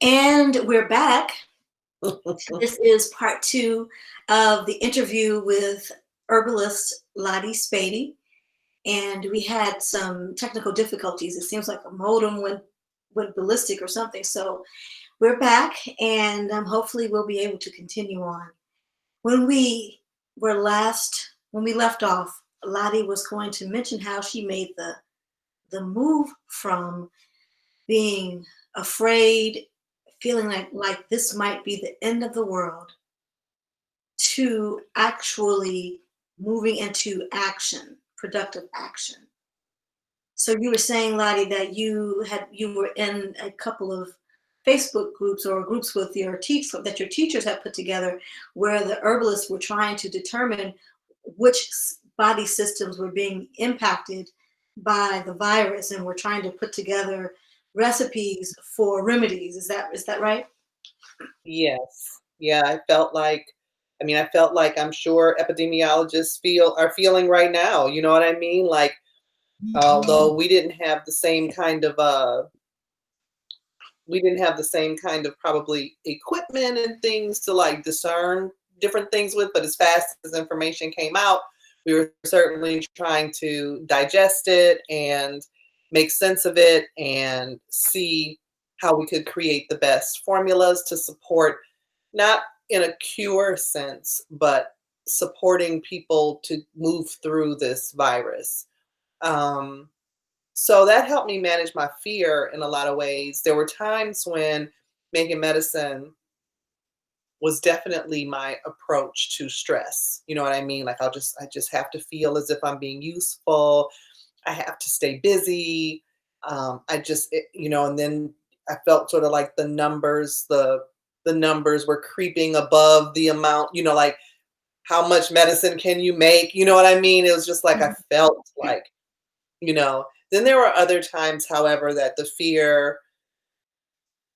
And we're back. This is part two of the interview with herbalist Lottie Spady. And we had some technical difficulties. It seems like a modem went ballistic or something. So we're back, and hopefully we'll be able to continue on. When we when we left off, Lottie was going to mention how she made the move from being afraid, feeling like this might be the end of the world, to actually moving into action, productive action. So you were saying, Lottie, that you were in a couple of Facebook groups or groups with your that your teachers had put together, where the herbalists were trying to determine which body systems were being impacted by the virus, and were trying to put together recipes for remedies. Is that right? Yes. Yeah, I felt like I'm sure epidemiologists are feeling right now. You know what I mean? Like, although we didn't have the same kind of probably equipment and things to like discern different things with, but as fast as information came out, we were certainly trying to digest it and make sense of it and see how we could create the best formulas to support, not in a cure sense, but supporting people to move through this virus. Um, so that helped me manage my fear in a lot of ways. There were times when making medicine was definitely my approach to stress. You know what I mean? Like I just have to feel as if I'm being useful. I have to stay busy. And then I felt sort of like the numbers were creeping above the amount, like how much medicine can you make? You know what I mean? It was just like I felt like, you know. Then there were other times, however, that the fear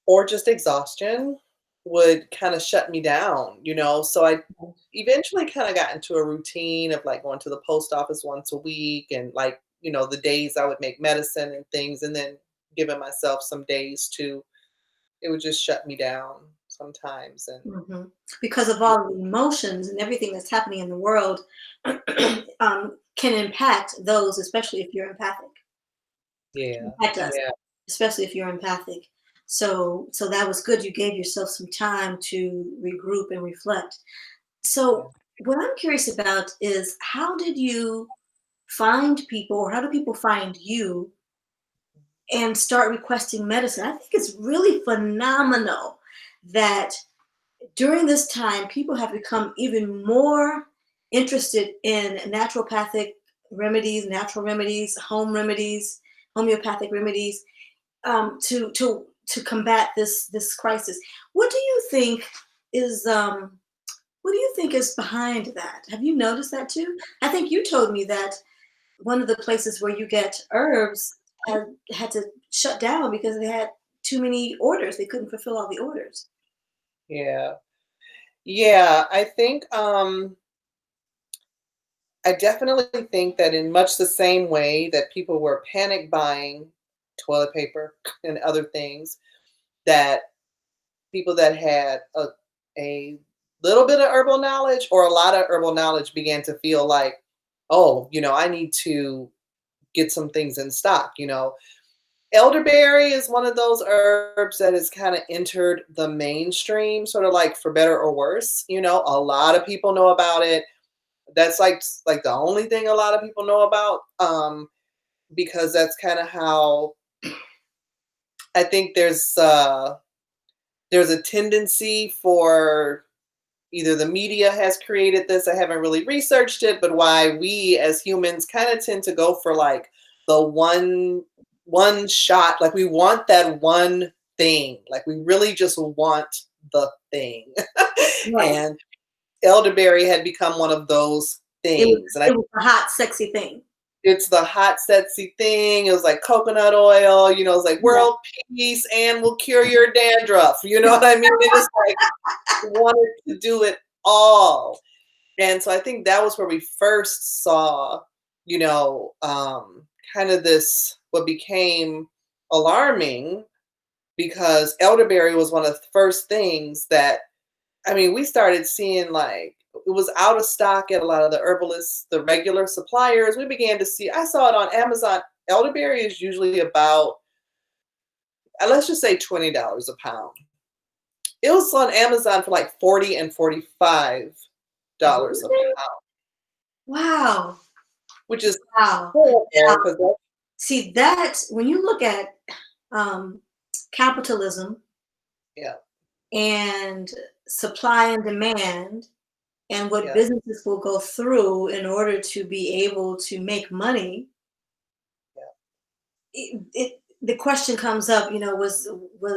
or just exhaustion would kind of shut me down. So I eventually kind of got into a routine of like going to the post office once a week and like, the days I would make medicine and things, and then giving myself some days to, it would just shut me down sometimes. And hmm Because of all the emotions and everything that's happening in the world, can impact those, especially if you're empathic. Can yeah, impact us, yeah, especially if you're empathic. So that was good. You gave yourself some time to regroup and reflect. yeah. So what I'm curious about is, how did you find people, or how do people find you and start requesting medicine? I think it's really phenomenal that during this time, people have become even more interested in naturopathic remedies, natural remedies, home remedies, homeopathic remedies, to combat this crisis. What do you think is what do you think is behind that? Have you noticed that too? I think you told me that one of the places where you get herbs had to shut down because they had too many orders. They couldn't fulfill all the orders. Yeah. Yeah, I definitely think that in much the same way that people were panic buying toilet paper and other things, that people that had a little bit of herbal knowledge or a lot of herbal knowledge began to feel like, oh, I need to get some things in stock. Elderberry is one of those herbs that has kind of entered the mainstream, sort of like for better or worse. A lot of people know about it. That's like the only thing a lot of people know about, because that's kind of how I think there's a tendency for either the media has created this. I haven't really researched it, but why we as humans kind of tend to go for like the one shot, like we want that one thing, like we really just want the thing. Right. And elderberry had become one of those It was things, and it was a hot, sexy thing. it's the hot sexy thing. It was like coconut oil, it's like Yeah. world peace and will cure your dandruff. You know what I mean? It is like wanted to do it all. And so I think that was where we first saw, you know, um, kind of this, what became alarming, because elderberry was one of the first things that, I mean, we started seeing like it was out of stock at a lot of the herbalists, the regular suppliers. We began to see, I saw it on Amazon. Elderberry is usually about, let's just say $20 a pound. It was on Amazon for like 40 and $45 a Really? pound, Wow. which is Wow. horrible Now, because see that when you look at um, capitalism yeah, and supply and demand, and what yeah, businesses will go through in order to be able to make money, yeah. the question comes up, was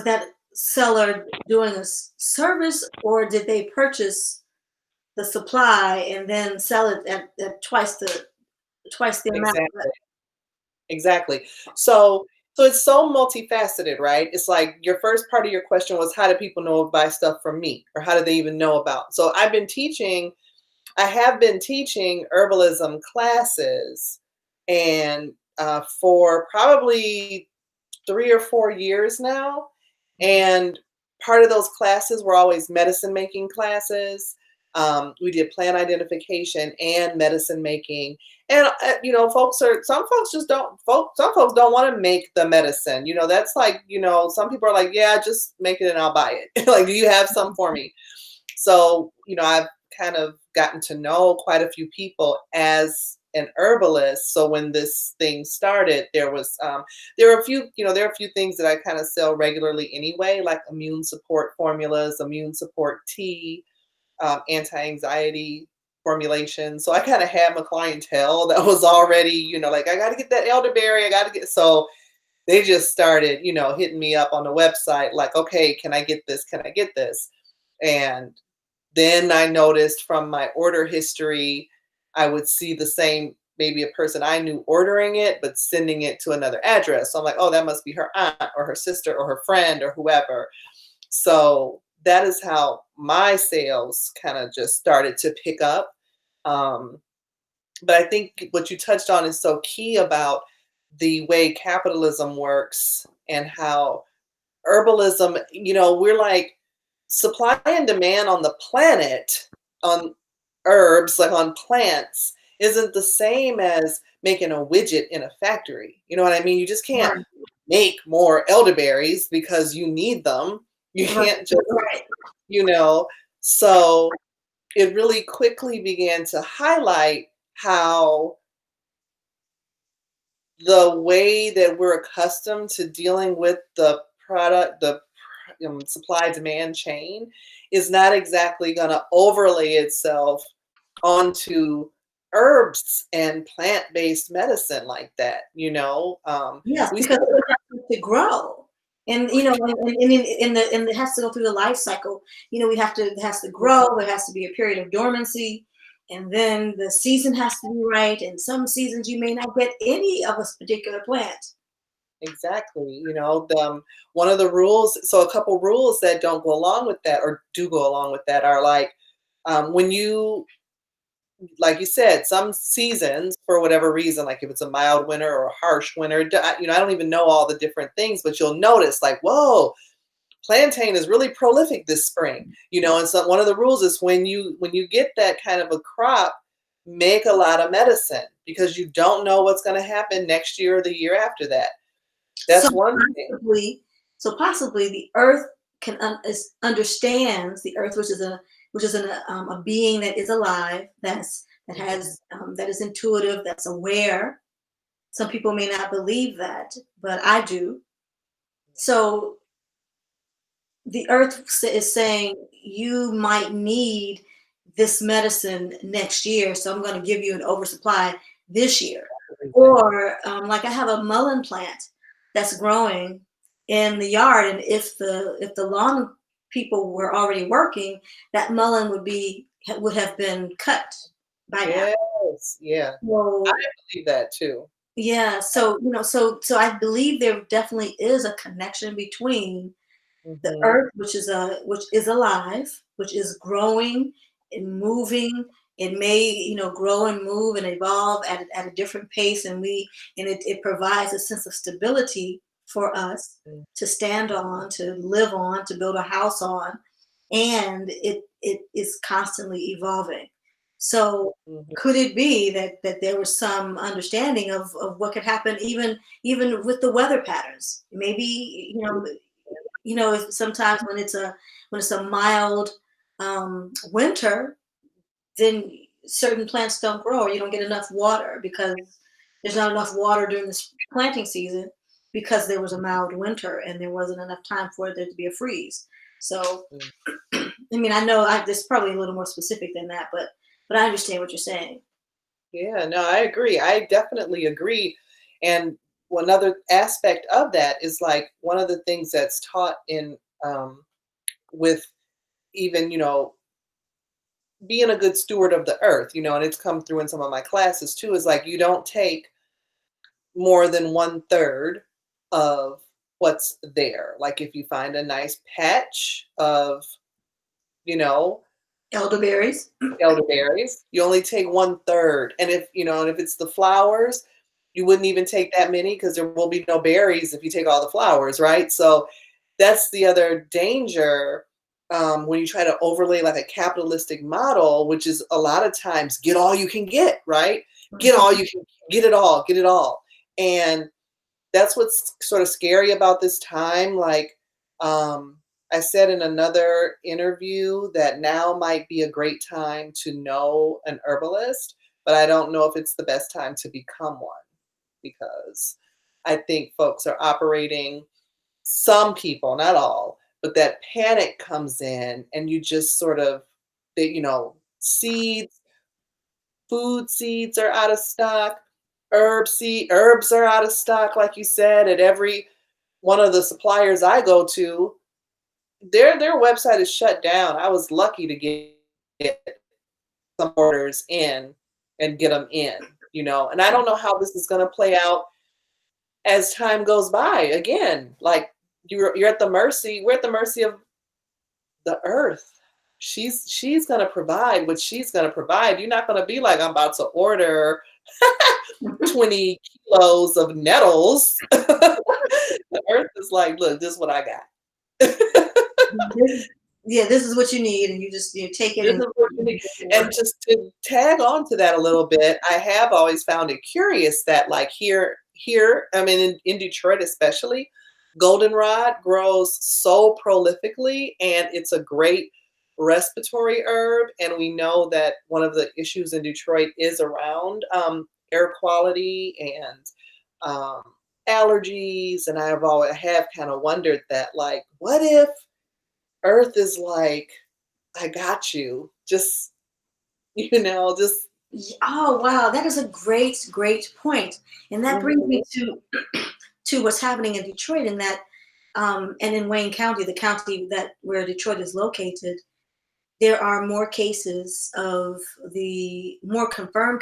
that seller doing a service, or did they purchase the supply and then sell it at twice the amount? Exactly. Exactly. So it's so multifaceted, right? It's like your first part of your question was how do people know to buy stuff from me or how do they even know about? So I have been teaching herbalism classes and for probably 3 or 4 years now. And part of those classes were always medicine making classes. We did plant identification and medicine making. And some folks just don't. Some folks don't want to make the medicine. That's like some people are like, yeah, just make it and I'll buy it. Like, do you have some for me? So I've kind of gotten to know quite a few people as an herbalist. So when this thing started, there are a few things that I kind of sell regularly anyway, like immune support formulas, immune support tea, anti-anxiety formulation. So I kind of had my clientele that was already, like I got to get that elderberry. So they just started, hitting me up on the website, like, okay, can I get this? Can I get this? And then I noticed from my order history, I would see the same, maybe a person I knew ordering it, but sending it to another address. So I'm like, oh, that must be her aunt or her sister or her friend or whoever. So that is how my sales kind of just started to pick up. Um, but I think what you touched on is so key about the way capitalism works and how herbalism, we're like supply and demand on the planet, on herbs, like on plants, isn't the same as making a widget in a factory. You know what I mean? You just can't Right, make more elderberries because you need them. You right, can't just, right. you know, so it really quickly began to highlight how the way that we're accustomed to dealing with the product, the supply demand chain is not exactly going to overlay itself onto herbs and plant-based medicine like that. Yes, We because still, it has to grow, and and it has to go through the life cycle. It has to grow. There has to be a period of dormancy, and then the season has to be right. And some seasons you may not get any of a particular plant. exactly, one of the rules, so a couple rules that don't go along with that or do go along with that are like when you, like you said, some seasons, for whatever reason, like if it's a mild winter or a harsh winter, I don't even know all the different things, but you'll notice like, whoa, plantain is really prolific this spring, and so one of the rules is when you get that kind of a crop, make a lot of medicine because you don't know what's going to happen next year or the year after that. So That's one thing. possibly the earth understands the earth, which is a being that is alive, that is intuitive, that's aware. Some people may not believe that, but I do. So the earth is saying you might need this medicine next year, so I'm going to give you an oversupply this year. Or like I have a mullein plant that's growing in the yard, and if the lawn people were already working, that mullein would have been cut by now. Yes, yeah, I So believe that too. yeah, so I believe there definitely is a connection between the Hmm. earth, which is alive, which is growing and moving. It may, grow and move and evolve at a different pace, and it provides a sense of stability for us Mm, to stand on, to live on, to build a house on, and it is constantly evolving. So mhm, could it be that there was some understanding of what could happen even with the weather patterns? Maybe if sometimes when it's a mild winter, then certain plants don't grow or you don't get enough water because there's not enough water during this planting season because there was a mild winter and there wasn't enough time for there to be a freeze. So, mm. I mean, I know this is probably a little more specific than that, but I understand what you're saying. Yeah, no, I agree. I definitely agree. And one other aspect of that is like one of the things that's taught in with even, being a good steward of the earth, and it's come through in some of my classes too, is like you don't take more than one third of what's there. Like if you find a nice patch of, you know, Elderberries. elderberries, you only take one third. And if it's the flowers, you wouldn't even take that many because there will be no berries if you take all the flowers, right? So that's the other danger when you try to overlay like a capitalistic model, which is a lot of times get all you can get, right? Get all you can get it all. And that's what's sort of scary about this time. Like, I said in another interview that now might be a great time to know an herbalist, but I don't know if it's the best time to become one because I think folks are operating, some people, not all, but that panic comes in and you just sort of, seeds, food seeds are out of stock, herbs are out of stock, like you said, at every one of the suppliers I go to, their website is shut down. I was lucky to get some orders in and get them in. And I don't know how this is going to play out as time goes by. Again, like you're at the mercy, we're at the mercy of the earth. She's going to provide what she's going to provide. You're not going to be like, I'm about to order 20 kilos of nettles. The earth is like, look, this is what I got. Yeah, this is what you need, and you take it This and is what you need. make it And work. just to tag on to that a little bit, I have always found it curious that like here, I mean in Detroit especially, goldenrod grows so prolifically and it's a great respiratory herb. And we know that one of the issues in Detroit is around air quality and um, allergies. And I have kind of wondered that like, what if Earth is like, I got you. Just, just Oh, wow, that is a great point, and that brings me mhm, to what's happening in Detroit, in that, and in Wayne County, the county that where Detroit is located. There are more confirmed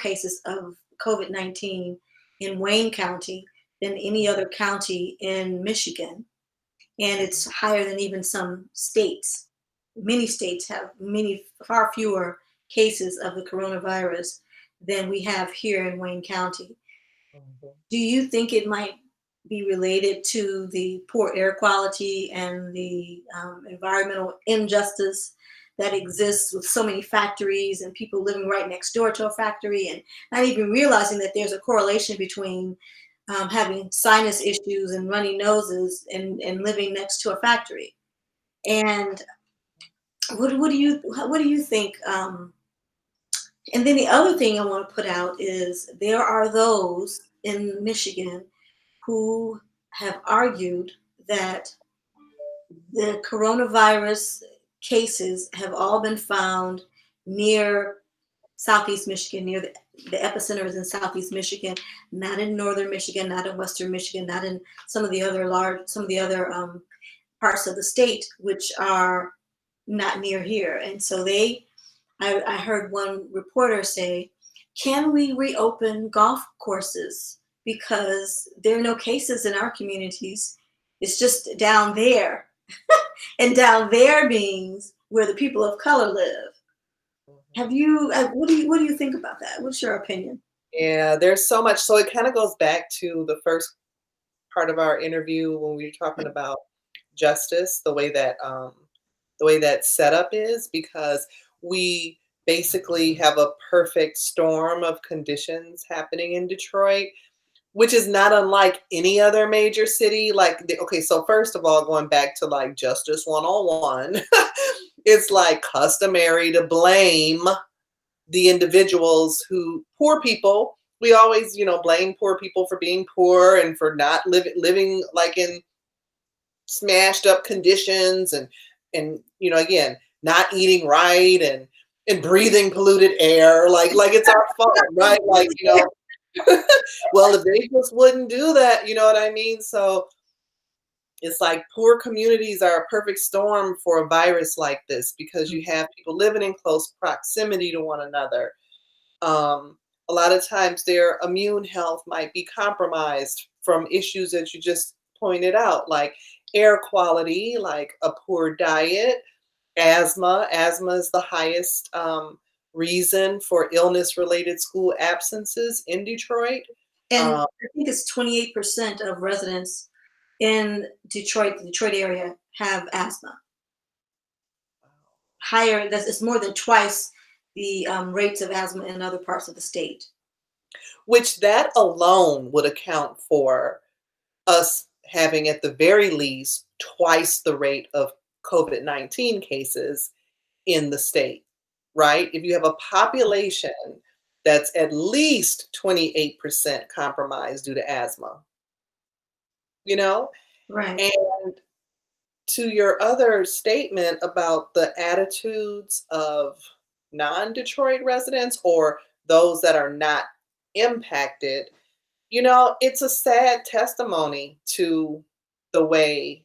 cases of COVID-19 in Wayne County than any other county in Michigan, and it's higher than even some states. Many states have far fewer cases of the coronavirus than we have here in Wayne County. mhm. Do you think it might be related to the poor air quality and the environmental injustice that exists with so many factories and people living right next door to a factory and not even realizing that there's a correlation between having sinus issues and runny noses and living next to a factory? And what do you think? And then the other thing I want to put out is there are those in Michigan who have argued that the coronavirus cases have all been found near Southeast Michigan, near the epicenter is in Southeast Michigan, not in Northern Michigan, not in Western Michigan, not in some of the other parts of the state, which are not near here. And so I heard one reporter say, can we reopen golf courses? Because there are no cases in our communities. It's just down there. And down there means where the people of color live. What do you think about that? What's your opinion? Yeah, there's so much. So it kind of goes back to the first part of our interview when we were talking about justice, the way that setup is, because we basically have a perfect storm of conditions happening in Detroit, which is not unlike any other major city. Like, okay, so first of all, going back to like Justice 101, it's like customary to blame the individuals who, poor people, we always, blame poor people for being poor and for not living like in smashed up conditions and again, not eating right and breathing polluted air, like it's our fault, right? Like, well, if they just wouldn't do that, you know what I mean? So it's like poor communities are a perfect storm for a virus like this, because you have people living in close proximity to one another. A lot of times their immune health might be compromised from issues that you just pointed out, like air quality, like a poor diet, asthma. Asthma is the highest reason for illness-related school absences in Detroit. And I think it's 28% of residents in Detroit, the Detroit area, have asthma. Higher, it's more than twice the rates of asthma in other parts of the state. Which that alone would account for us having at the very least twice the rate of COVID-19 cases in the state, right? If you have a population that's at least 28% compromised due to asthma, Right. And to your other statement about the attitudes of non-Detroit residents or those that are not impacted, it's a sad testimony to the way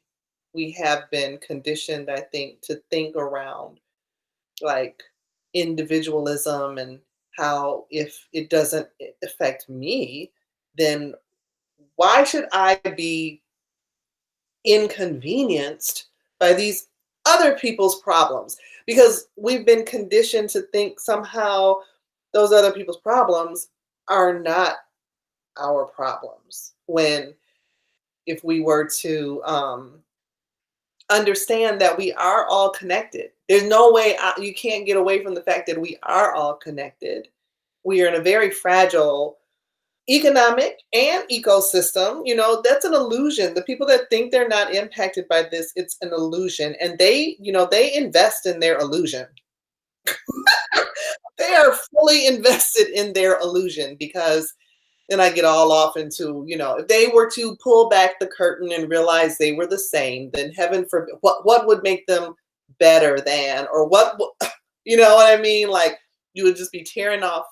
we have been conditioned, I think, to think around like individualism and how if it doesn't affect me, then why should I be inconvenienced by these other people's problems? Because we've been conditioned to think somehow those other people's problems are not our problems, when if we were to understand that we are all connected, there's no way you can't get away from the fact that we are all connected. We are in a very fragile economic and ecosystem. That's an illusion. The people that think they're not impacted by this, it's an illusion, and they invest in their illusion. They are fully invested in their illusion, because then I get all off into, if they were to pull back the curtain and realize they were the same, then heaven forbid, what would make them better than, or you know what I mean? Like, you would just be tearing off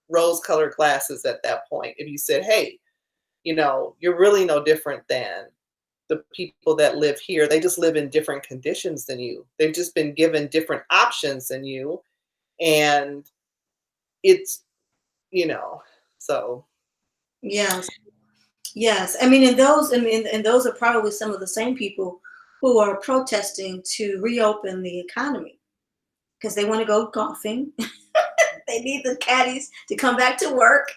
rose-colored glasses at that point if you said, hey, you're really no different than the people that live here. They just live in different conditions than you. They've just been given different options than you. And it's, so. Yes. Yes. I mean, and those are probably some of the same people who are protesting to reopen the economy because they want to go golfing. They need the caddies to come back to work.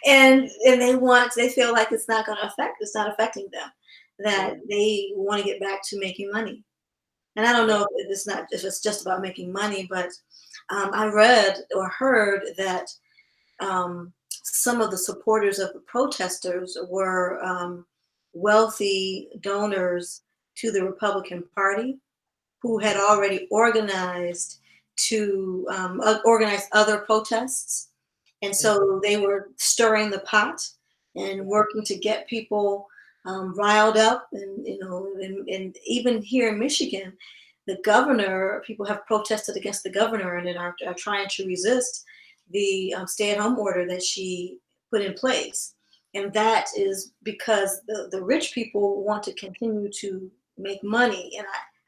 and they feel like it's not affecting them, that they want to get back to making money. And I don't know if it's just about making money, but I read or heard that some of the supporters of the protesters were wealthy donors to the Republican Party who had already organized to organize other protests. And so they were stirring the pot and working to get people riled up. And even here in Michigan, the governor, people have protested against the governor and are trying to resist the stay-at-home order that she put in place. And that is because the rich people want to continue to make money. And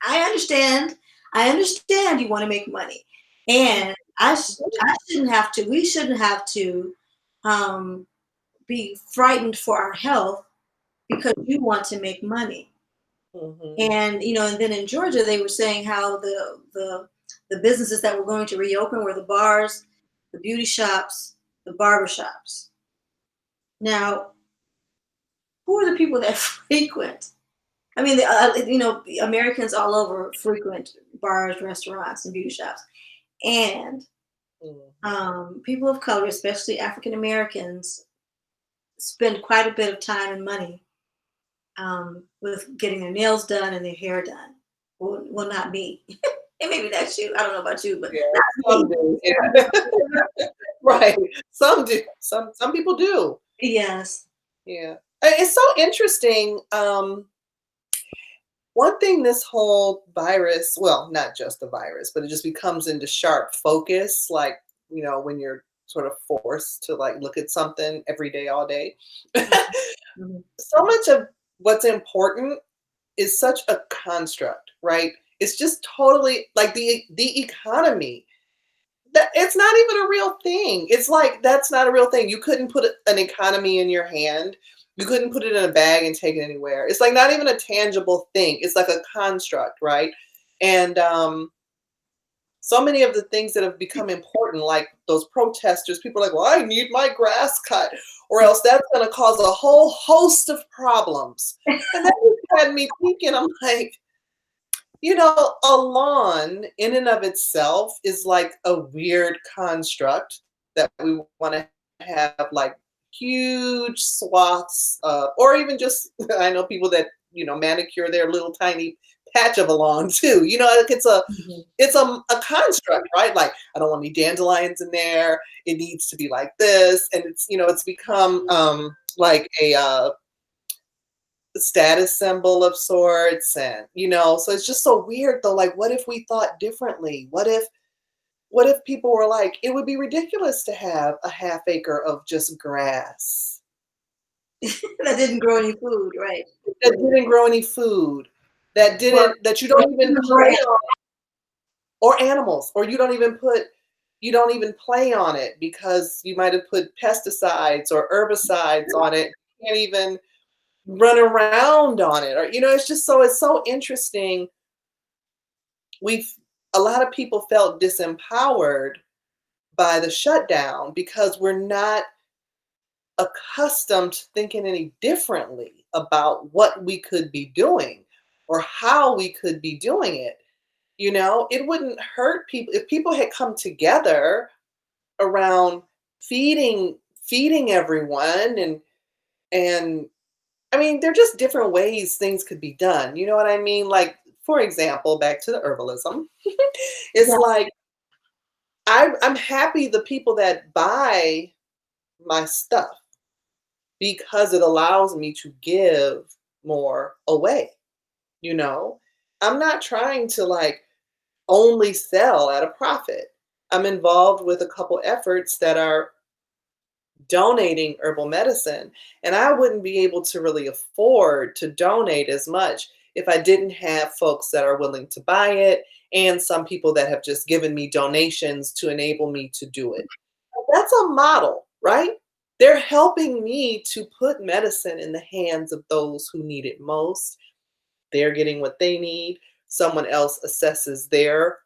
I understand you want to make money. And we shouldn't have to be frightened for our health because you want to make money. Mm-hmm. And and then in Georgia, they were saying how the businesses that were going to reopen were the bars, the beauty shops, the barber shops. Now, who are the people that frequent? I mean, Americans all over frequent bars, restaurants, and beauty shops, and Mhm. people of color, especially African Americans, spend quite a bit of time and money with getting their nails done and their hair done. Well, not me. And maybe that's you. I don't know about you, but Yeah, not some me. do. Yeah. Right. Some do. Some people do. Yes. Yeah. It's so interesting. One thing this whole virus, well, not just the virus, but it just becomes into sharp focus, like, when you're sort of forced to like look at something every day, all day. Mhm. Mhm. So much of what's important is such a construct, right? It's just totally like the economy. That it's not even a real thing. It's like that's not a real thing. You couldn't put an economy in your hand. You couldn't put it in a bag and take it anywhere. It's like not even a tangible thing. It's like a construct, right? And so many of the things that have become important, like those protesters, people are like, well, I need my grass cut, or else that's going to cause a whole host of problems. And that just had me thinking, I'm like, a lawn in and of itself is like a weird construct that we want to have like huge swaths or even just I know people that manicure their little tiny patch of a lawn too. Like Mhm. a construct, right? Like I don't want any dandelions in there. It needs to be like this, and it's become like a status symbol of sorts, and so it's just so weird though. Like what if we thought differently? What if people were like, it would be ridiculous to have a half acre of just grass That didn't grow any food, right? that didn't grow any food, Or, that you or don't even play on, or animals, or you don't even play on it because you might have put pesticides or herbicides on it. You can't even run around on it, or it's so interesting. We've A lot of people felt disempowered by the shutdown because we're not accustomed to thinking any differently about what we could be doing or how we could be doing it. It wouldn't hurt people if people had come together around feeding everyone, and I mean, there are just different ways things could be done. You know what I mean? Like, for example, back to the herbalism. It's yeah. like I'm happy the people that buy my stuff because it allows me to give more away. You know, I'm not trying to like only sell at a profit. I'm involved with a couple efforts that are donating herbal medicine, and I wouldn't be able to really afford to donate as much if I didn't have folks that are willing to buy it and some people that have just given me donations to enable me to do it. That's a model, right? They're helping me to put medicine in the hands of those who need it most. They're getting what they need. Someone else assesses their,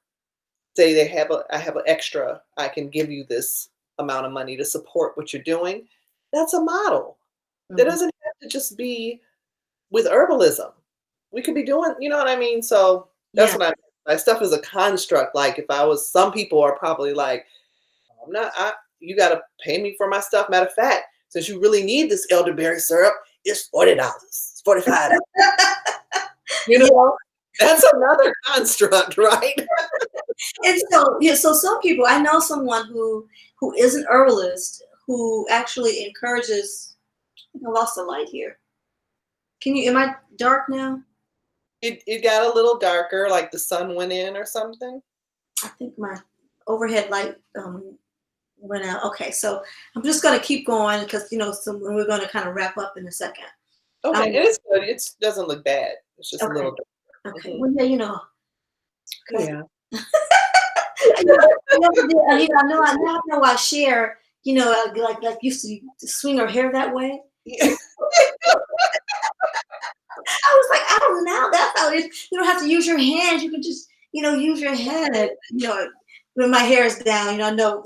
say I have an extra, I can give you this amount of money to support what you're doing. That's a model. That Mhm. doesn't have to just be with herbalism. We could be doing, you know what I mean? So that's Yeah. what my stuff is a construct. Like if I was, some people are probably like, I'm not, you got to pay me for my stuff. Matter of fact, since you really need this elderberry syrup, it's $40. It's $45. You Yeah. know, that's another construct, right? And so, yeah, so some people, I know someone who is an herbalist who actually encourages. I lost the light here. Am I dark now? It got a little darker, like the sun went in or something. I think my overhead light went out. Okay, so I'm just gonna keep going because so we're gonna kind of wrap up in a second. Okay, Um, and it's good. It doesn't look bad. It's just a okay, little dark. okay. Hmm. Well, yeah, because Yeah. I know I share. Like used to swing her hair that way. Yeah. I was like, I don't know. That's how it is. You don't have to use your hands. You can just, use your head. When my hair is down, I know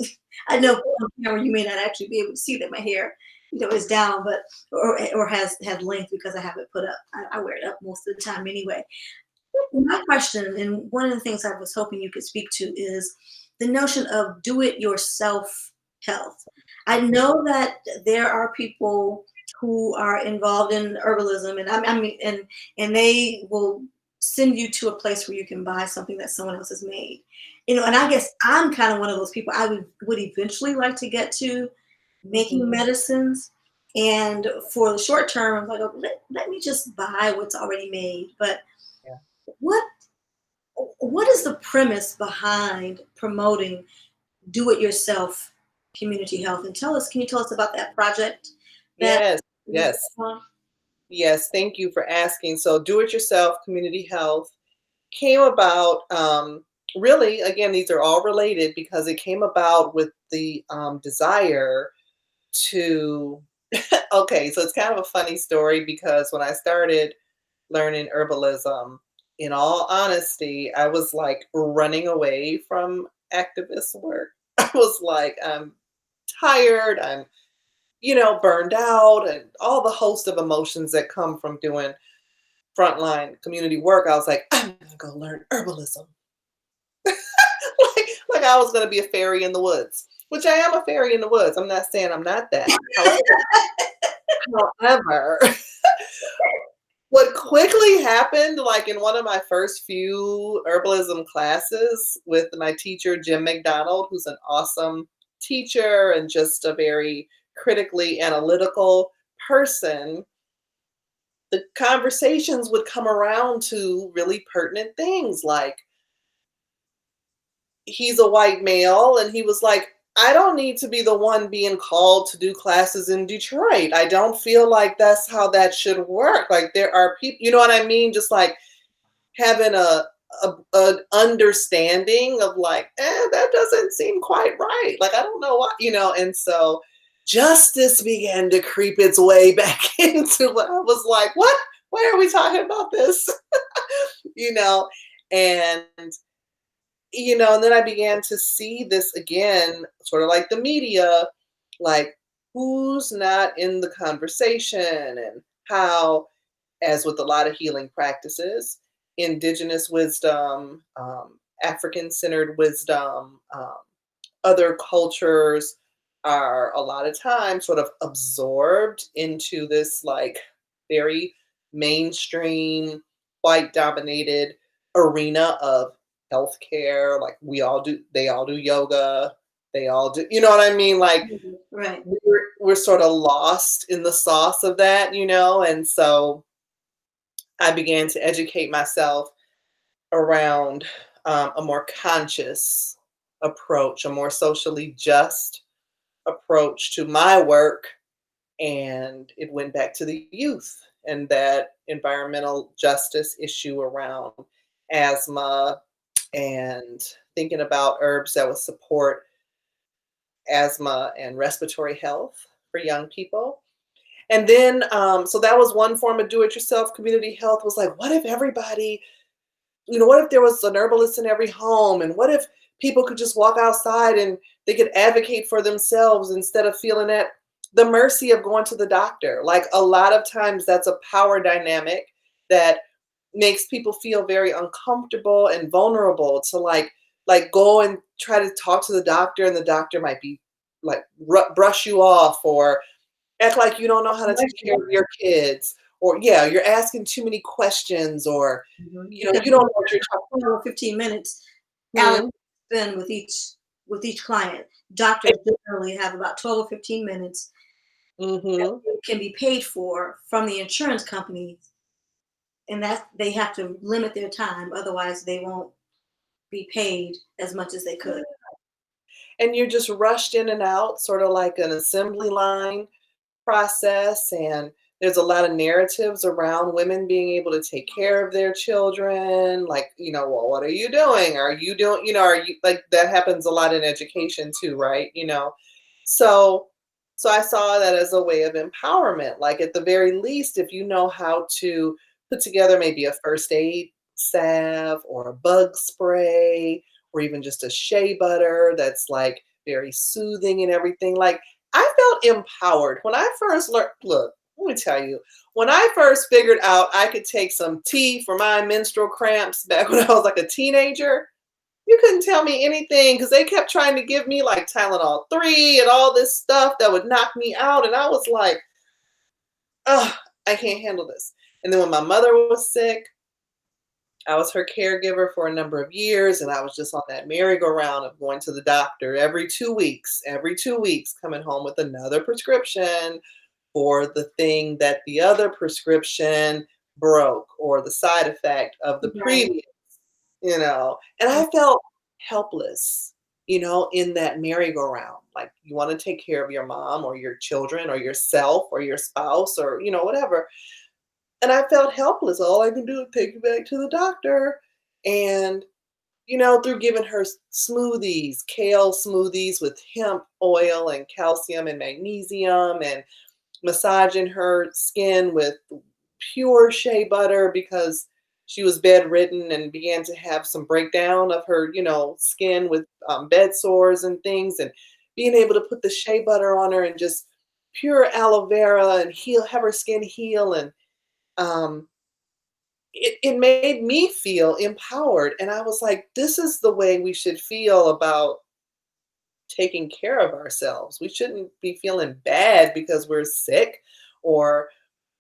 on camera you may not actually be able to see that my hair. it's down, but or has had length because I have it put up. I wear it up most of the time anyway. My question, and one of the things I was hoping you could speak to, is the notion of do it yourself health. I know that there are people who are involved in herbalism, and I mean, and they will send you to a place where you can buy something that someone else has made. And I guess I'm kind of one of those people. I would eventually like to get to making Mhm. medicines. And for the short term, I'm like, oh, let me just buy what's already made. But Yeah. what what is the premise behind promoting do-it-yourself community health? And can you tell us about that project that Yes, you're yes, working on? yes. Thank you for asking. So, do it yourself community health came about, really, again, these are all related because it came about with the desire to. Okay, so it's kind of a funny story because when I started learning herbalism, in all honesty, I was like running away from activist work. I was like, I'm tired, I'm, burned out, and all the host of emotions that come from doing frontline community work. I was like, I'm gonna go learn herbalism. like I was gonna be a fairy in the woods, which I am a fairy in the woods. I'm not saying I'm not that. However, what quickly happened, like in one of my first few herbalism classes with my teacher, Jim McDonald, who's an awesome teacher and just a very critically analytical person, the conversations would come around to really pertinent things like he's a white male and he was like, I don't need to be the one being called to do classes in Detroit. I don't feel like that's how that should work. Like there are people, you know what I mean? Just like having a understanding of like, that doesn't seem quite right. Like I don't know why, and so justice began to creep its way back into what I was like, what? Why are we talking about this? you know, and and then I began to see this again, sort of like the media, like who's not in the conversation and how, as with a lot of healing practices, indigenous wisdom, African centered wisdom, other cultures are a lot of times sort of absorbed into this like very mainstream, white dominated arena of healthcare. Like they all do yoga, they all do, you know what I mean? Like Mhm. Right. we're sort of lost in the sauce of that, and so I began to educate myself around a more conscious approach, a more socially just approach to my work. And it went back to the youth and that environmental justice issue around asthma and thinking about herbs that would support asthma and respiratory health for young people. And then, so that was one form of do it yourself community health was like, what if everybody what if there was an herbalist in every home? And what if people could just walk outside and they could advocate for themselves instead of feeling at the mercy of going to the doctor? Like a lot of times that's a power dynamic that makes people feel very uncomfortable and vulnerable to like go and try to talk to the doctor and the doctor might be like brush you off or act like you don't know how to take care of your kids or yeah, you're asking too many questions or Mhm. you Because don't know what you're talking 12 or 15 minutes Alex about. spend with each client. Doctors generally have about 12 or 15 minutes that Mhm. can be paid for from the insurance company, and that they have to limit their time, otherwise they won't be paid as much as they could. And you're just rushed in and out, sort of like an assembly line process. And there's a lot of narratives around women being able to take care of their children. Like, well, what are you doing? Are you doing, are you like that happens a lot in education too, right? So so I saw that as a way of empowerment. Like at the very least, if you know how to put together maybe a first aid salve or a bug spray or even just a shea butter that's like very soothing and everything. Like I felt empowered when I first learned. Look, let me tell you, when I first figured out I could take some tea for my menstrual cramps back when I was like a teenager, you couldn't tell me anything because they kept trying to give me like Tylenol 3 and all this stuff that would knock me out. And I was like, oh, I can't handle this. And then when my mother was sick, I was her caregiver for a number of years, and I was just on that merry-go-round of going to the doctor every 2 weeks, coming home with another prescription for the thing that the other prescription broke or the side effect of the Right. previous, and I felt helpless, in that merry-go-round. Like, you want to take care of your mom or your children or yourself or your spouse or, whatever. And I felt helpless. All I can do is take you back to the doctor. And, through giving her smoothies, kale smoothies with hemp oil and calcium and magnesium, and massaging her skin with pure shea butter because she was bedridden and began to have some breakdown of her, skin with bed sores and things, and being able to put the shea butter on her and just pure aloe vera and have her skin heal. And um, it made me feel empowered. And I was like, this is the way we should feel about taking care of ourselves. We shouldn't be feeling bad because we're sick or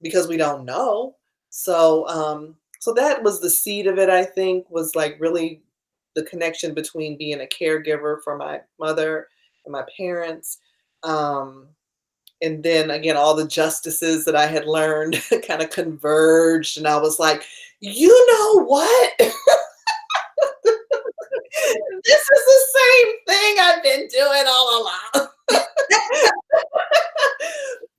because we don't know. So that was the seed of it, I think, was like really the connection between being a caregiver for my mother and my parents. Um, and then again, all the justices that I had learned kind of converged. And I was like, you know what? This is the same thing I've been doing all along.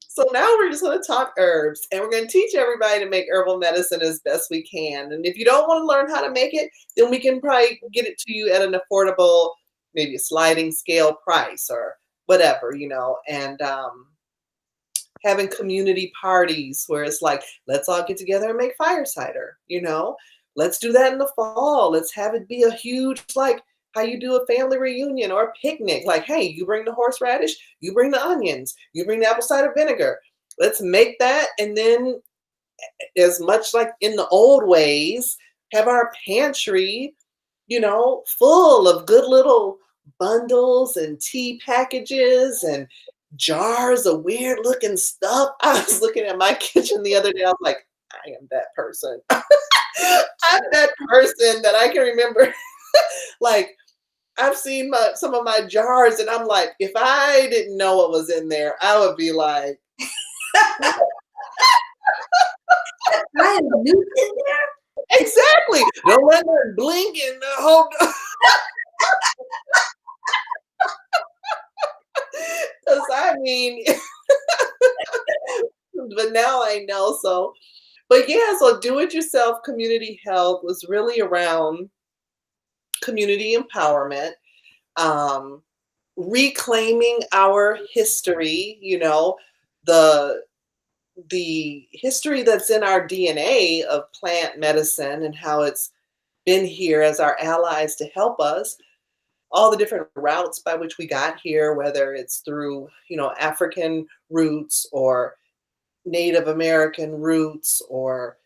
So now we're just going to talk herbs, and we're going to teach everybody to make herbal medicine as best we can. And if you don't want to learn how to make it, then we can probably get it to you at an affordable, maybe a sliding scale price or whatever, and having community parties where it's like, let's all get together and make fire cider. Let's do that in the fall. Let's have it be a huge, like, how you do a family reunion or a picnic. Like, hey, you bring the horseradish, you bring the onions, you bring the apple cider vinegar. Let's make that. And then, as much like in the old ways, have our pantry, full of good little bundles and tea packages and jars of weird looking stuff. I was looking at my kitchen the other day. I was like, I am that person. I'm that person that I can remember. Like, I've seen some of my jars, and I'm like, if I didn't know what was in there, I would be like, I am new in there. exactly. Don't let her blink and hold. Because I mean, but now I know. But yeah, so do it yourself community health was really around community empowerment, um, reclaiming our history, the history that's in our DNA of plant medicine and how it's been here as our allies to help us, all the different routes by which we got here, whether it's through, African roots or Native American roots or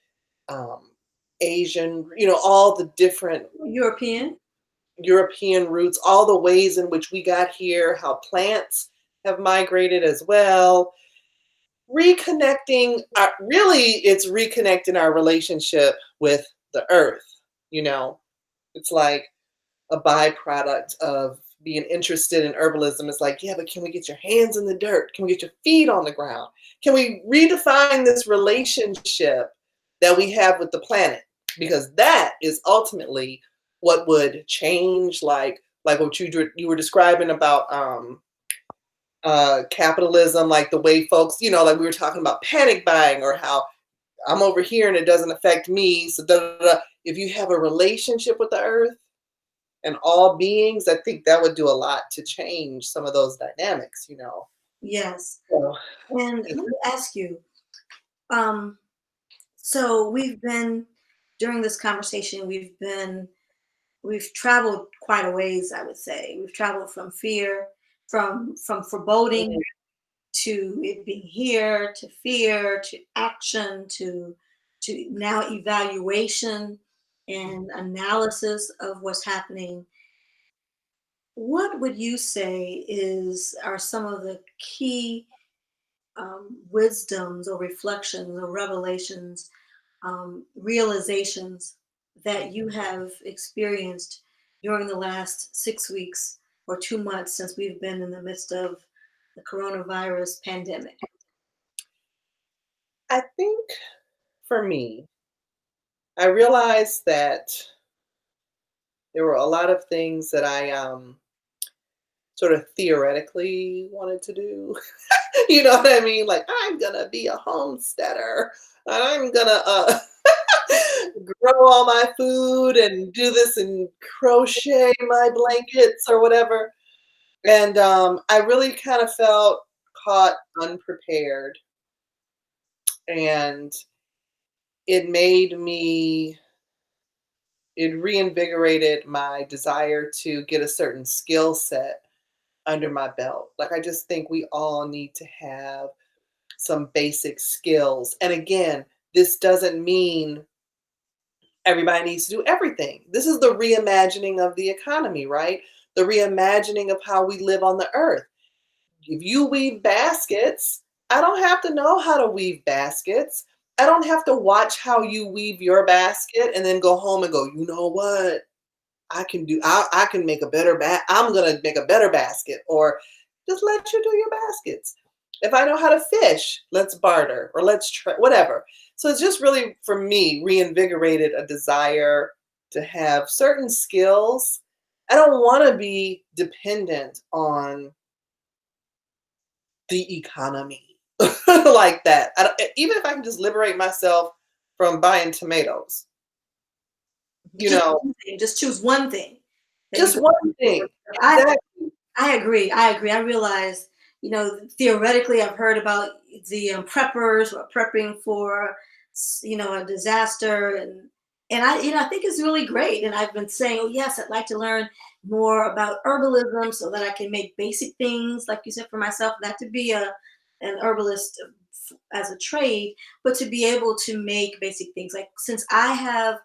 um, Asian, all the different European. European roots, all the ways in which we got here, how plants have migrated as well. Really, it's reconnecting our relationship with the earth. You know, it's like a byproduct of being interested in herbalism. It's like, yeah, but can we get your hands in the dirt? Can we get your feet on the ground? Can we redefine this relationship that we have with the planet? Because that is ultimately what would change, like what you were describing about capitalism, like the way folks, like we were talking about panic buying or how I'm over here and it doesn't affect me. So da, da, da. If you have a relationship with the earth and all beings, I think that would do a lot to change some of those dynamics. Yes. So, And let me ask you, um, so during this conversation, we've traveled quite a ways, I would say. We've traveled from fear, from foreboding, to it being here, to fear, to action, to now evaluation and analysis of what's happening. What would you say is are some of the key wisdoms or reflections or revelations, realizations that you have experienced during the last 6 weeks or 2 months since we've been in the midst of the coronavirus pandemic? I think for me, I realized that there were a lot of things that I sort of theoretically wanted to do. You know what I mean? Like, I'm gonna be a homesteader. I'm gonna grow all my food and do this and crochet my blankets or whatever. And I really kind of felt caught unprepared. And it made me, it reinvigorated my desire to get a certain skill set under my belt. Like, I just think we all need to have some basic skills. And again, this doesn't mean everybody needs to do everything. This is the reimagining of the economy, right? The reimagining of how we live on the earth. If you weave baskets, I don't have to know how to weave baskets. I don't have to watch how you weave your basket and then go home and go, you know what? I can make a better I'm gonna make a better basket, or just let you do your baskets. If I know how to fish, let's barter or let's try whatever. So it's just really for me reinvigorated a desire to have certain skills. I don't want to be dependent on the economy like that. Even if I can just liberate myself from buying tomatoes, you Just know, one thing, just choose one thing that you just can. one thing. I Exactly. I agree. I agree. I realize, theoretically, I've heard about the preppers who are prepping for, a disaster, and I think it's really great. And I've been saying, oh yes, I'd like to learn more about herbalism so that I can make basic things, like you said, for myself, not to be an herbalist as a trade, but to be able to make basic things. Like since I have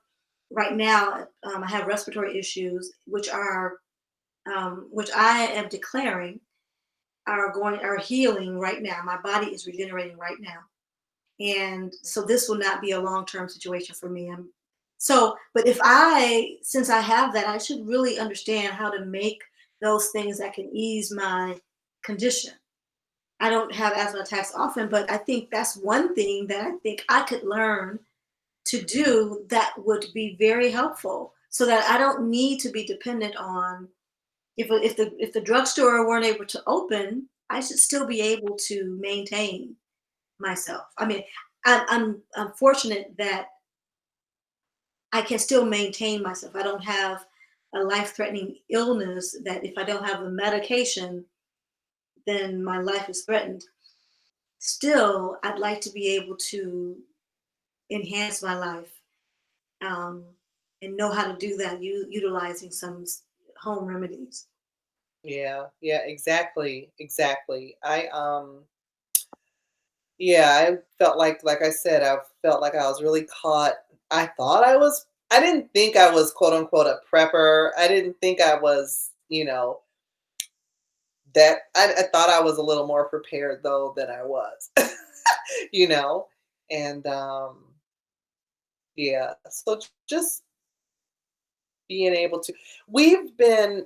right now, I have respiratory issues, which I am declaring are healing right now. My body is regenerating right now, and so this will not be a long term situation for me. But if since I have that, I should really understand how to make those things that can ease my condition. I don't have asthma attacks often, but I think that's one thing that I think I could learn to do that would be very helpful, so that I don't need to be dependent on if the drugstore weren't able to open, I should still be able to maintain myself. I mean, I'm fortunate that I can still maintain myself. I don't have a life-threatening illness that if I don't have the medication, then my life is threatened. Still, I'd like to be able to enhance my life, um, and know how to do that, utilizing some home remedies. Yeah, yeah, exactly, exactly. Yeah, I felt like I said, I felt like I was really caught. I didn't think I was quote unquote a prepper. I didn't think I was, that I thought I was a little more prepared though than I was, you know? And yeah, so just being able to, we've been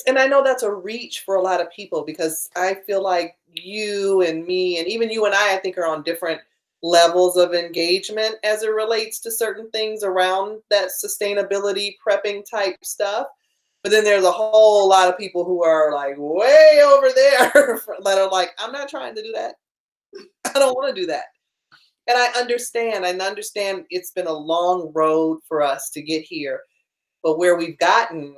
and I know that's a reach for a lot of people because I feel like you and me, and even you and I think are on different levels of engagement as it relates to certain things around that sustainability prepping type stuff. But then there's a whole lot of people who are like way over there that are like, I'm not trying to do that. I don't want to do that. And I understand it's been a long road for us to get here. But where we've gotten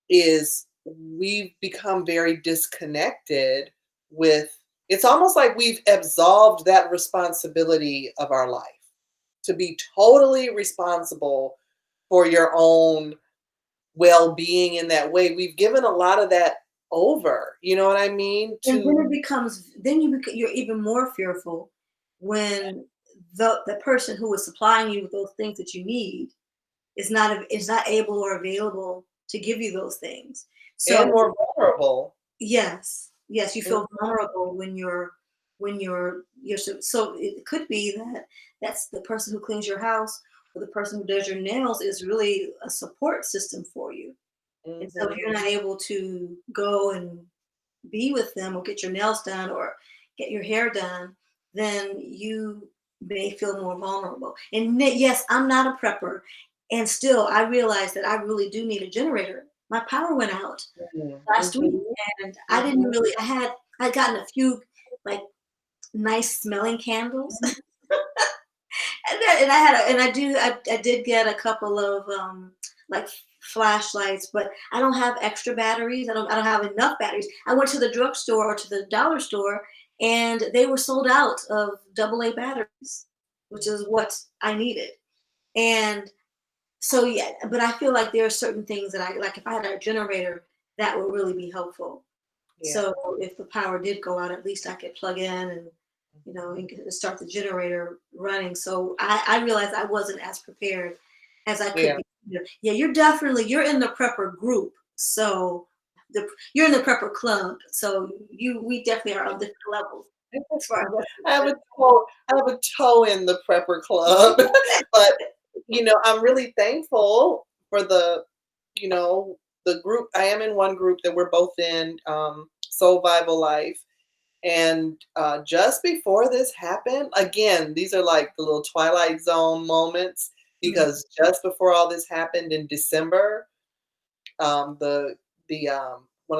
is we've become very disconnected with, it's almost like we've absolved that responsibility of our life to be totally responsible for your own well-being in that way. We've given a lot of that over. You know what I mean? And then To it becomes, you're even more fearful when the person who is supplying you with those things that you need is not able or available to give you those things. and So more vulnerable. yes, yes, you Mm, feel vulnerable when you're so it could be that that's the person who cleans your house or the person who does your nails is really a support system for you. And so if mhm. you're not able to go and be with them or get your nails done or get your hair done, then you may feel more vulnerable. And yes, I'm not a prepper. And still, I realize that I really do need a generator. My power went out Mhm, last week, mhm, and I didn't mhm. really, I'd gotten a few like nice smelling candles. And I had and I did get a couple of like flashlights, but I don't have extra batteries. I don't have enough batteries. I went to the drugstore or to the dollar store and they were sold out of AA batteries, which is what I needed. And so yeah, but I feel like there are certain things that I like if I had a generator that would really be helpful. Yeah. So if the power did go out, at least I could plug in and and start the generator running. So I realized I wasn't as prepared as I could Yeah. be. Yeah, you're in the prepper group. So you're in the prepper club. So we definitely are on different levels as far as I have a toe in the prepper club, but, I'm really thankful for you know, the group. I am in one group that we're both in, Soul Bible Life, and, just before this happened, again, these are like the little Twilight Zone moments, Mhm. because just before all this happened in December, one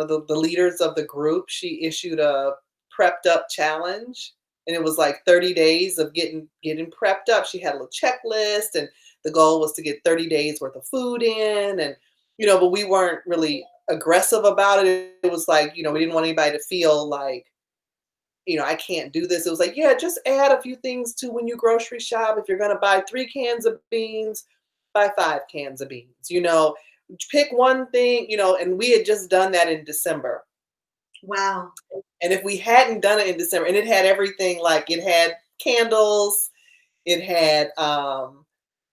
of the leaders of the group, she issued a prepped up challenge, and it was like 30 days of getting prepped up. She had a little checklist, and the goal was to get 30 days worth of food in, and but we weren't really aggressive about it. It was like, we didn't want anybody to feel like, I can't do this. It was like, yeah, just add a few things to when you grocery shop. If you're going to buy 3 cans of beans, buy 5 cans of beans, pick one thing, and we had just done that in December. Wow. And if we hadn't done it in December, and it had everything, like it had candles, it had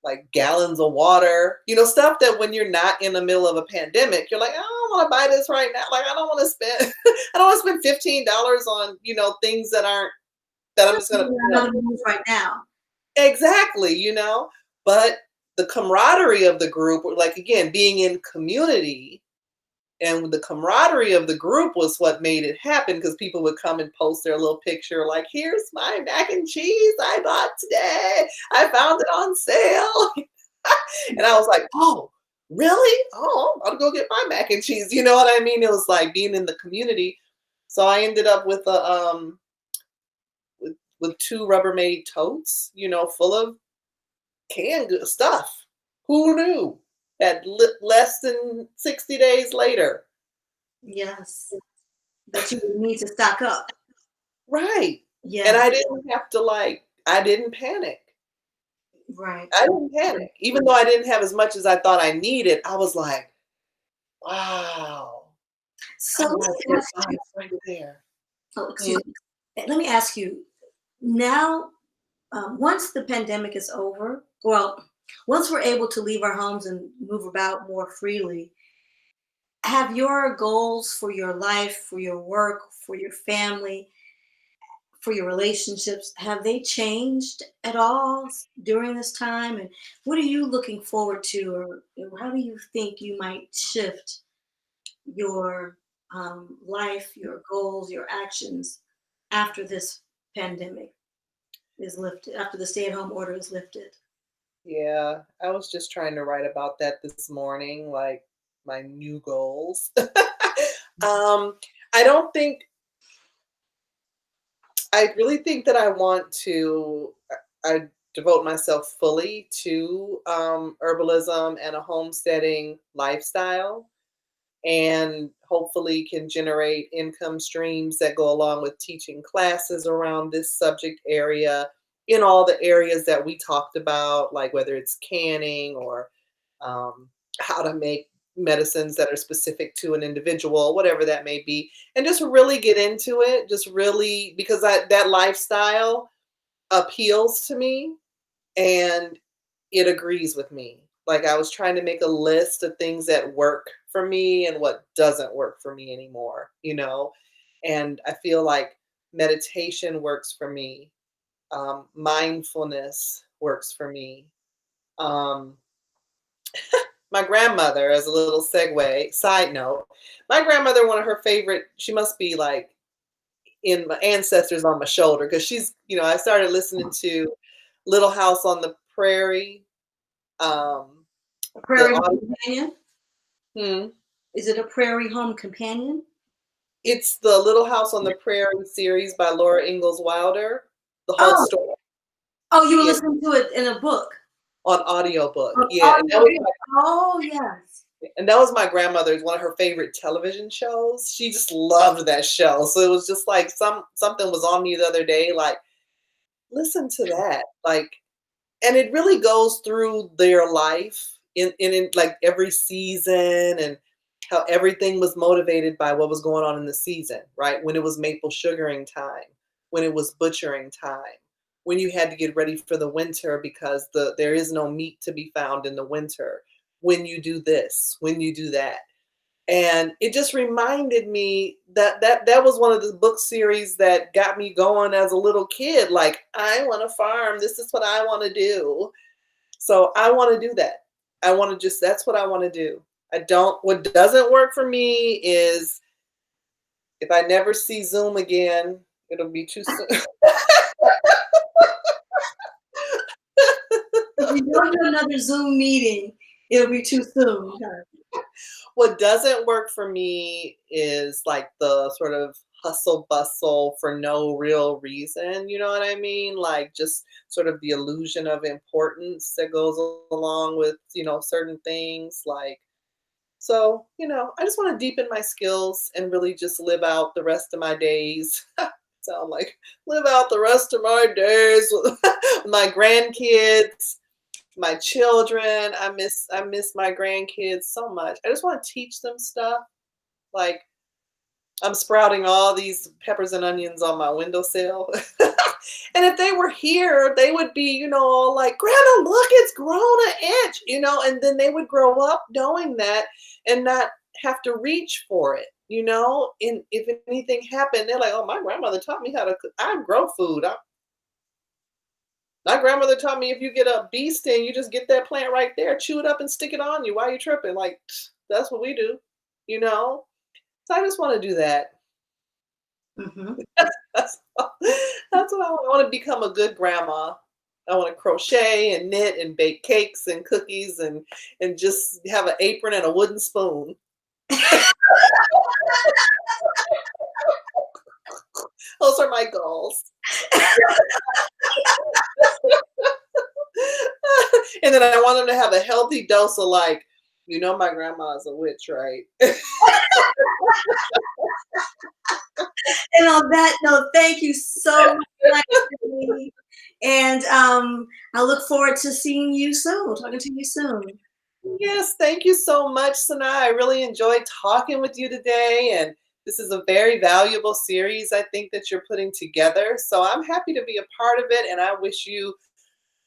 like gallons of water, stuff that when you're not in the middle of a pandemic, you're like, I don't want to buy this right now. Like I don't want to spend I don't want to spend $15 on, things that I'm just gonna, Definitely not on the move right now. exactly, but the camaraderie of the group, like again, being in community, and the camaraderie of the group was what made it happen, because people would come and post their little picture, like, here's my mac and cheese I bought today. I found it on sale. And I was like, oh, really? Oh, I'll go get my mac and cheese. You know what I mean? It was like being in the community. So I ended up with with 2 Rubbermaid totes, full of canned stuff. Who knew? At less than 60 days later. Yes. That you would need to stock up. Right. And Yes. I didn't have to, I didn't panic. Right. I didn't panic. Even though I didn't have as much as I thought I needed, I was like, wow. So I'm let like, me your ask you, body's right there. oh, Mm. excuse me. Let me ask you now, once the pandemic is over, well, once we're able to leave our homes and move about more freely, have your goals for your life, for your work, for your family, for your relationships, have they changed at all during this time? And what are you looking forward to, or how do you think you might shift your life, your goals, your actions after this pandemic is lifted, after the stay-at-home order is lifted? Yeah, I was just trying to write about that this morning, like my new goals. I don't think, I really think that I want to, I devote myself fully to herbalism and a homesteading lifestyle, and hopefully can generate income streams that go along with teaching classes around this subject area in all the areas that we talked about, like whether it's canning or how to make medicines that are specific to an individual, whatever that may be, and just really get into it. Just really, because that lifestyle appeals to me and it agrees with me. Like I was trying to make a list of things that work for me and what doesn't work for me anymore, you know? And I feel like meditation works for me. Mindfulness works for me. Um, my grandmother, as a little segue, side note, my grandmother, one of her favorite, she must be like in my ancestors on my shoulder because she's, I started listening to Little House on the Prairie. A The prairie home audio, companion? hmm, Is it a prairie home companion? it's the Little House on the Prairie series by Laura Ingalls Wilder. The whole Oh, story, oh, you were yeah, listening to it in a book. on audiobook. On Yeah, audio. Oh, yes. and that was my grandmother's one of her favorite television shows. She just loved that show. So it was just like something was on me the other day, like, listen to that. Like, and it really goes through their life in like every season and how everything was motivated by what was going on in the season, right? When it was maple sugaring time, when it was butchering time, when you had to get ready for the winter because there is no meat to be found in the winter, when you do this, when you do that. And it just reminded me that was one of the book series that got me going as a little kid. Like, I want to farm. This is what I want to do. So I want to do that. I want to just, that's what I want to do. What doesn't work for me is if I never see Zoom again, it'll be too soon. If you don't do another Zoom meeting, it'll be too soon. What doesn't work for me is like the sort of hustle bustle for no real reason. You know what I mean? Like just sort of the illusion of importance that goes along with, certain things. Like, so, I just want to deepen my skills and really just live out the rest of my days. Sound like live out the rest of my days with my grandkids, my children. I miss my grandkids so much. I just want to teach them stuff. Like I'm sprouting all these peppers and onions on my windowsill. And if they were here, they would be, all like, Grandma, look, it's grown an inch, and then they would grow up knowing that and not have to reach for it, And if anything happened, they're like, oh, my grandmother taught me how to cook. I grow food. My grandmother taught me if you get a bee sting, you just get that plant right there, chew it up and stick it on you while you're tripping. Like, that's what we do, So I just want to do that. Mm-hmm. That's, that's what I want. I want to become a good grandma. I want to crochet and knit and bake cakes and cookies and just have an apron and a wooden spoon. Those are my goals. And then I want them to have a healthy dose of like, my grandma's a witch, right? And on that note, thank you so much. And I look forward to seeing you soon, talking to you soon. Yes, thank you so much, Sana. I really enjoyed talking with you today. And this is a very valuable series, I think, that you're putting together. So I'm happy to be a part of it. And I wish you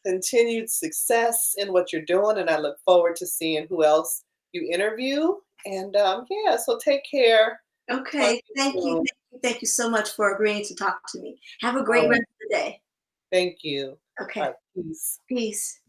continued success in what you're doing. And I look forward to seeing who else you interview. And yeah, so take care. Okay, thank you. Thank you so much for agreeing to talk to me. Have a great rest of the day. Thank you. All Okay, right, peace. peace.